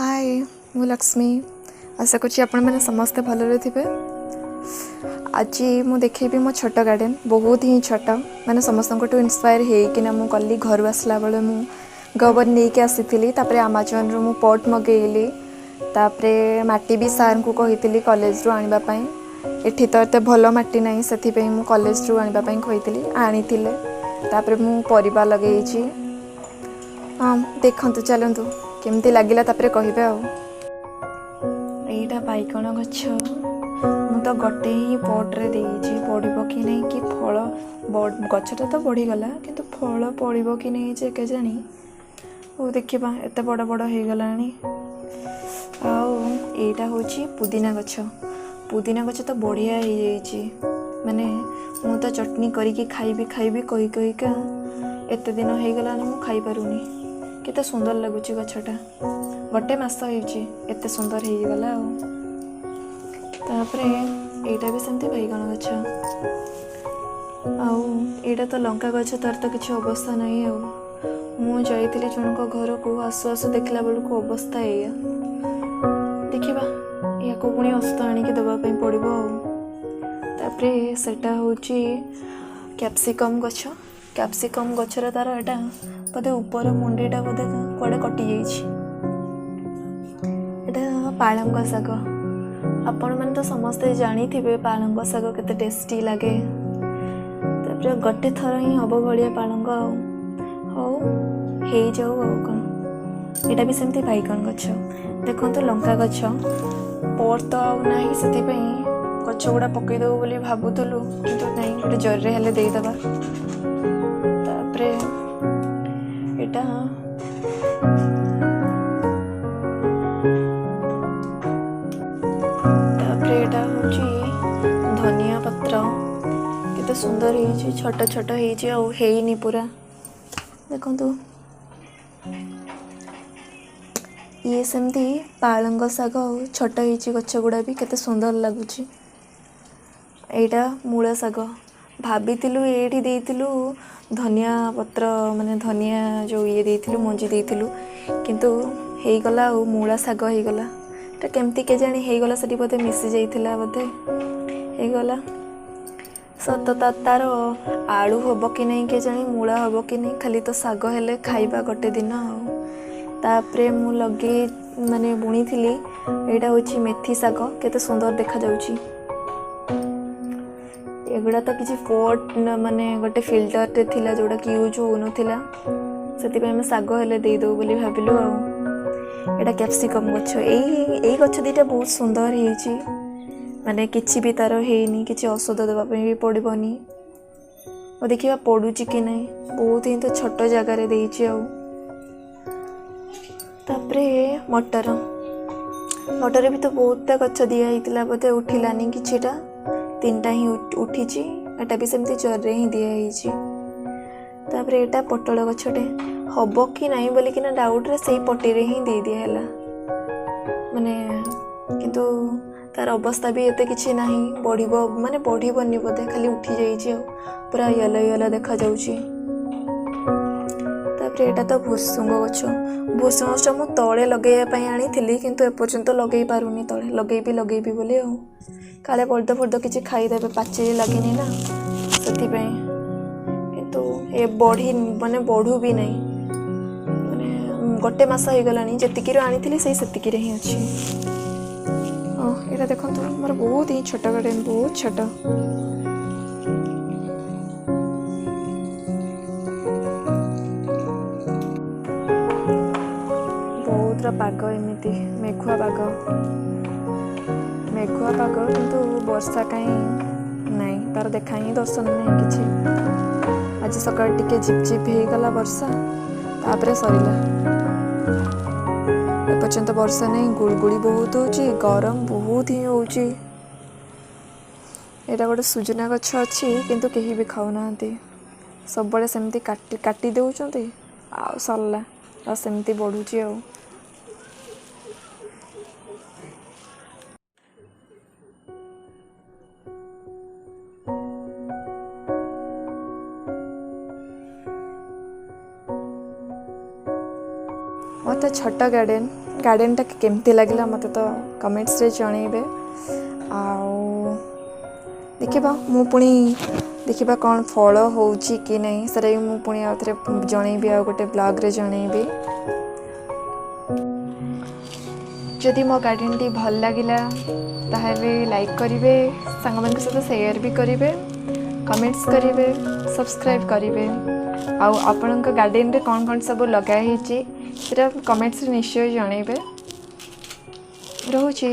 हाय मु लक्ष्मी आशा कर समस्ते भलरे थे। आज मु देखेबी मो छोट गार्डन बहुत ही छोट माने समस्त इन्स्पायर होना मु कली घर आसला बेले मु गोबर नहीं के आसी आमाजन रु मु पट मगेली तापरे माटी भी सार को कही कॉलेज रु आनिबा पई एठी तो एते भल माटी नहीं से मु कॉलेज रु आनिबा पई कही आनी तापरे मु परिबा लगेइची। हाँ देखंतु चलंतु केमती लागिला तापरे कहिबे आ एटा बाइगण गछ मु तो गोटे ही पट्रे देइची पड़िबो कि नहीं कि फल गछटा तो बढ़ी गला किंतु फल पड़िबो कि नहीं जे के जानी ओ देखिबा एते बड़ बड़ हे गलानी। आउ एटा होची पुदीना गछ तो बढ़िया हे जाईची माने मु तो चटनी करिकी खाइबी कही कहीका एते दिन हे गलानी मु खाई पारुनी केते सुंदर लगुच गछटा गोटे मास एते सुंदर हो गला। तापरे एटा भी सेमती बैगण गछ आउ तो लंका गछ तार तो किसी अवस्था नहीं मु जाइली जनक घर को आसु आसु देखला बेलू अवस्था या देखा या पुणी औषध आणिकी देवाई पड़ो। तापरे सेटा होची कैप्सिकम गछर तार एटा बोधे ऊपर मुंडीटा बोधे कुआडे कटि जाइछि। एटा पालंग शाग आपण मैंने तो समस्ते जानी थे पालंग शाग केते टेस्टी लगे तापरे गोटे थर ही हम भाया पालंग हो जाऊ कौन एटा भी सेमती बैगण गछ देखो लंका गछ पर तो ना से गछ गुड़ा पकईदेव बोली भावुलु कि नहीं गोटे जरी हेले देदेबा। तापरे एटा धनिया पत्र केते सुंदर है छोट छोट है पूरा देखो ये सेमती पालंग शाग छोट हो गछ गुड़ा भी केते सुंदर लगुच। एटा मूला शाग भाविलु ये देइतिलु धनिया पत्र माने धनिया जो ये देइतिलु मंजी देइतिलु किंतु हेई गला मूला शाग हेई गला तो केमती के जानी हेई गला सटी बोधे मिसी जाइथिला बोधे हेई गला सतता तार आलू हम कि नहीं के जानी मूला हम कि नहीं खाली तो शाग हेले खाइबा गोटे दिन तापरे मु लगे माने बुणी थिली एटा होची मेथी शाग केते सुंदर देखा जाउची। एगुड़ा तो किसी पोट माने गोटे फिल्टर टे थिला जोड़ा कि यूज हो नथिला सेति पे हम शाग हेले दे दो बोली भाबिलु एटा कैप्सिकम गछ एई गछ दीटा बहुत सुंदर हेची माने किछि भी तार हेनी किछि औषध देबा पे भी पड़बनी और देखिबा पडुची कि नहीं बहुत ही तो छोट जगह रे देइची तापरे मटर भी तो बहुत गछ दिया होता बोधे उठिलानी किछिटा 3टा ही उठी एटा भी सेमती जरे ही दिया तापरे एटा पटल गछटे हम कि नहीं बोलिकी डाउट रे से पटी रे ही दे दिया माने किंतु तार अवस्था भी एते किछि नहीं बढ़िबो माने बढ़िबनी बोधे खाली उठी जाइछि पूरा येलो येलो देखा जाउछि। तापरे एटा तो भुसुंग गछ मु तले लगे आनी थी किंतु एपर्यंत लगे पारुनी तले लगेबी बोली काले बर्द फर्द किसी खाईदेवे पाचेरी लगे ना से किंतु ए बढ़ी माने बढ़ू भी नहीं माने गोटे मास हो गला जी आनी से ही अच्छी। यहाँ देखो मोर बहुत ही छोट गार्डन बहुत छोट बहुत पाग एमती मेघुआ पाग किंतु वर्षा कहीं नहीं तार देखा ही दर्शन नहीं किसी आज सकाल टिके झिपझिप हो गला वर्षा तापरे सरिला एपर्यंत वर्षा नहीं गुड़गुड़ी बहुत होची गरम बहुत ही होची। एटा गोटे सुजना गछ अच्छी किंतु केही भी खाऊना सब बड़े सेमती काटी देउचंती आ सरला आ सेमती बढ़ुची आ मत छोट गार्डन गार्डनटा केमती लगला मत तो कमेंट्स रे जनइबे आउ देखा मु पुणी देखा कौन फल होची कि नहीं सर मु पुणी आउ थे जनइबी आ गोटे ब्लॉग रे जनइबी जदि मो गार्डन टी भल लगिला ताहले लाइक करिवे सांग मान सहित शेयर भी करिवे कमेंट्स करिवे सब्सक्राइब करिवे आउ आपन गार्डन रे कौन कौन सब लगा है कमेंट्स निश्चय जनइबे। रोची।